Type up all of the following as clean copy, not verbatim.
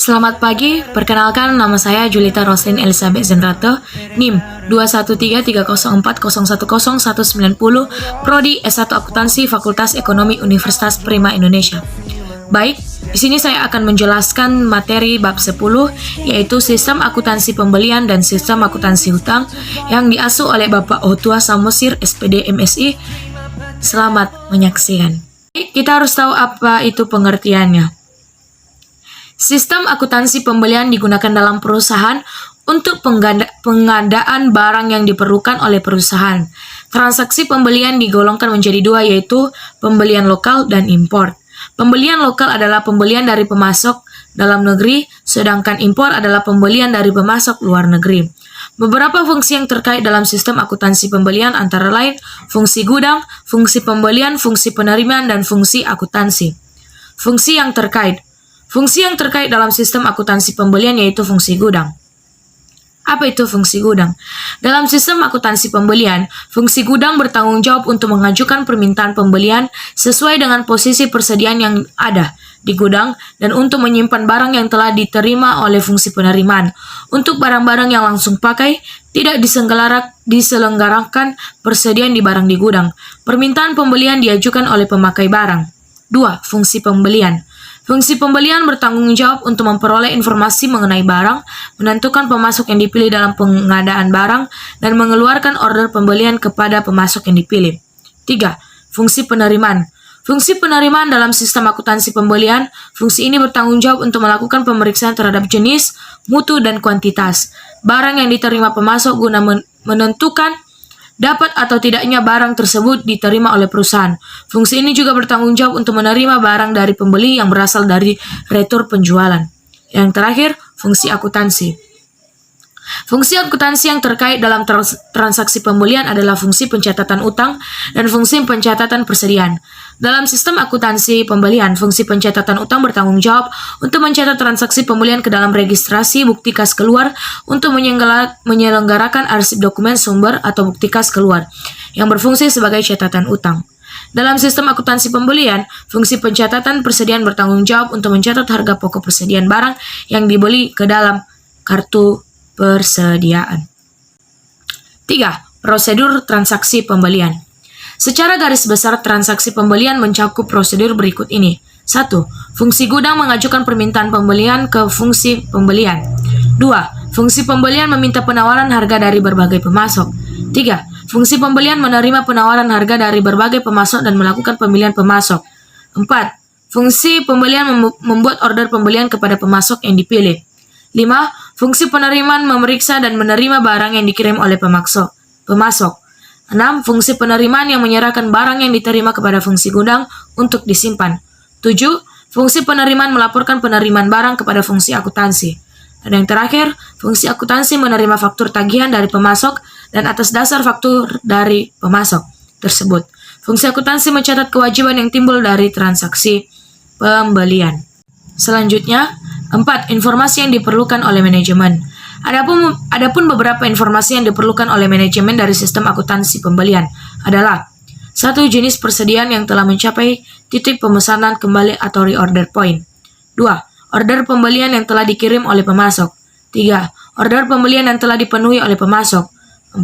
Selamat pagi, perkenalkan nama saya Julita Roslin Elizabeth Zenrato, NIM 2133040101090, Prodi S1 Akuntansi Fakultas Ekonomi Universitas Prima Indonesia. Baik, di sini saya akan menjelaskan materi bab 10, yaitu Sistem Akuntansi Pembelian dan Sistem Akuntansi Hutang yang diasuh oleh Bapak Otua Samosir, SPD MSI. Selamat menyaksikan. Kita harus tahu apa itu pengertiannya. Sistem akuntansi pembelian digunakan dalam perusahaan untuk pengadaan barang yang diperlukan oleh perusahaan. Transaksi pembelian digolongkan menjadi dua, yaitu pembelian lokal dan impor. Pembelian lokal adalah pembelian dari pemasok dalam negeri, sedangkan impor adalah pembelian dari pemasok luar negeri. Beberapa fungsi yang terkait dalam sistem akuntansi pembelian antara lain fungsi gudang, fungsi pembelian, fungsi penerimaan, dan fungsi akuntansi. Fungsi yang terkait dalam sistem akuntansi pembelian yaitu fungsi gudang. Apa itu fungsi gudang? Dalam sistem akuntansi pembelian, fungsi gudang bertanggung jawab untuk mengajukan permintaan pembelian sesuai dengan posisi persediaan yang ada di gudang dan untuk menyimpan barang yang telah diterima oleh fungsi penerimaan. Untuk barang-barang yang langsung pakai, tidak diselenggarakan persediaan di barang di gudang. Permintaan pembelian diajukan oleh pemakai barang. 2. Fungsi pembelian. Fungsi pembelian bertanggung jawab untuk memperoleh informasi mengenai barang, menentukan pemasok yang dipilih dalam pengadaan barang, dan mengeluarkan order pembelian kepada pemasok yang dipilih. 3. Fungsi penerimaan. Fungsi penerimaan dalam sistem akuntansi pembelian, fungsi ini bertanggung jawab untuk melakukan pemeriksaan terhadap jenis, mutu, dan kuantitas barang yang diterima pemasok guna menentukan dapat atau tidaknya barang tersebut diterima oleh perusahaan. Fungsi ini juga bertanggung jawab untuk menerima barang dari pembeli yang berasal dari retur penjualan. Yang terakhir, fungsi akuntansi. Fungsi akuntansi yang terkait dalam transaksi pembelian adalah fungsi pencatatan utang dan fungsi pencatatan persediaan. Dalam sistem akuntansi pembelian, fungsi pencatatan utang bertanggung jawab untuk mencatat transaksi pembelian ke dalam registrasi bukti kas keluar untuk menyelenggarakan arsip dokumen sumber atau bukti kas keluar yang berfungsi sebagai catatan utang. Dalam sistem akuntansi pembelian, fungsi pencatatan persediaan bertanggung jawab untuk mencatat harga pokok persediaan barang yang dibeli ke dalam kartu persediaan. 3. Prosedur transaksi pembelian. Secara garis besar, transaksi pembelian mencakup prosedur berikut ini. 1. Fungsi gudang mengajukan permintaan pembelian ke fungsi pembelian. 2. Fungsi pembelian meminta penawaran harga dari berbagai pemasok. 3. Fungsi pembelian menerima penawaran harga dari berbagai pemasok dan melakukan pemilihan pemasok. 4. Fungsi pembelian membuat order pembelian kepada pemasok yang dipilih. 5. Fungsi penerimaan memeriksa dan menerima barang yang dikirim oleh pemasok. 6. Fungsi penerimaan yang menyerahkan barang yang diterima kepada fungsi gudang untuk disimpan. 7. Fungsi penerimaan melaporkan penerimaan barang kepada fungsi akuntansi. Dan yang terakhir, fungsi akuntansi menerima faktur tagihan dari pemasok dan atas dasar faktur dari pemasok tersebut. Fungsi akuntansi mencatat kewajiban yang timbul dari transaksi pembelian. Selanjutnya, 4. Informasi yang diperlukan oleh manajemen. Adapun beberapa informasi yang diperlukan oleh manajemen dari sistem akuntansi pembelian adalah 1. Jenis persediaan yang telah mencapai titik pemesanan kembali atau reorder point. 2. Order pembelian yang telah dikirim oleh pemasok. 3. Order pembelian yang telah dipenuhi oleh pemasok. 4.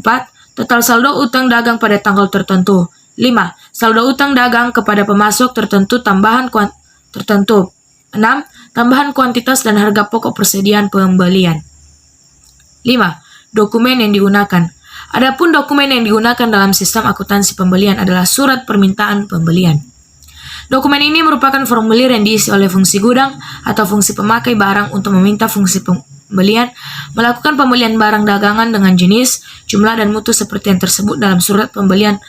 Total saldo utang dagang pada tanggal tertentu. 5. Saldo utang dagang kepada pemasok tertentu tambahan tertentu. 6. Tambahan kuantitas dan harga pokok persediaan pembelian. 5. Dokumen yang digunakan. Adapun dokumen yang digunakan dalam sistem akuntansi pembelian adalah surat permintaan pembelian. Dokumen ini merupakan formulir yang diisi oleh fungsi gudang atau fungsi pemakai barang untuk meminta fungsi pembelian melakukan pembelian barang dagangan dengan jenis, jumlah, dan mutu seperti yang tersebut dalam surat pembelian.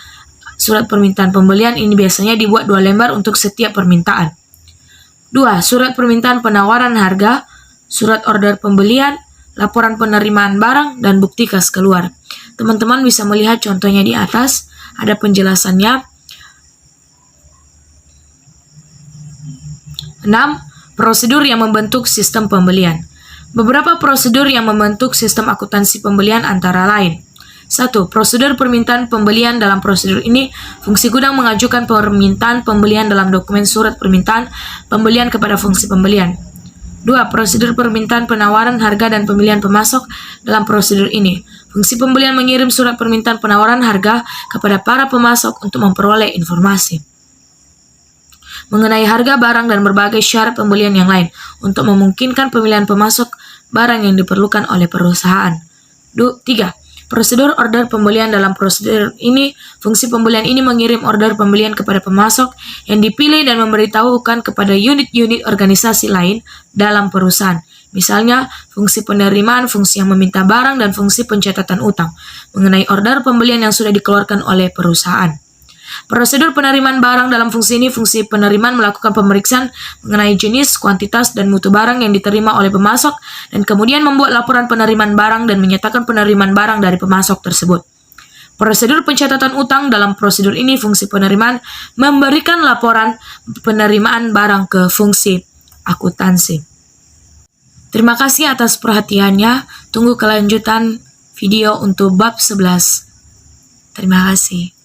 Surat permintaan pembelian ini biasanya dibuat 2 lembar untuk setiap permintaan. 2. Surat permintaan penawaran harga, surat order pembelian, laporan penerimaan barang, dan bukti kas keluar. Teman-teman bisa melihat contohnya di atas, ada penjelasannya. 6. Prosedur yang membentuk sistem pembelian. Beberapa prosedur yang membentuk sistem akuntansi pembelian antara lain. 1. Prosedur permintaan pembelian. Dalam prosedur ini, fungsi gudang mengajukan permintaan pembelian dalam dokumen surat permintaan pembelian kepada fungsi pembelian. 2. Prosedur permintaan penawaran harga dan pemilihan pemasok dalam prosedur ini. Fungsi pembelian mengirim surat permintaan penawaran harga kepada para pemasok untuk memperoleh informasi mengenai harga barang dan berbagai syarat pembelian yang lain untuk memungkinkan pemilihan pemasok barang yang diperlukan oleh perusahaan. 3. Prosedur order pembelian dalam prosedur ini, fungsi pembelian ini mengirim order pembelian kepada pemasok yang dipilih dan memberitahukan kepada unit-unit organisasi lain dalam perusahaan. Misalnya, fungsi penerimaan, fungsi yang meminta barang, dan fungsi pencatatan utang mengenai order pembelian yang sudah dikeluarkan oleh perusahaan. Prosedur penerimaan barang dalam fungsi ini, fungsi penerimaan melakukan pemeriksaan mengenai jenis, kuantitas, dan mutu barang yang diterima oleh pemasok, dan kemudian membuat laporan penerimaan barang dan menyatakan penerimaan barang dari pemasok tersebut. Prosedur pencatatan utang dalam prosedur ini, fungsi penerimaan memberikan laporan penerimaan barang ke fungsi akuntansi. Terima kasih atas perhatiannya. Tunggu kelanjutan video untuk bab 11. Terima kasih.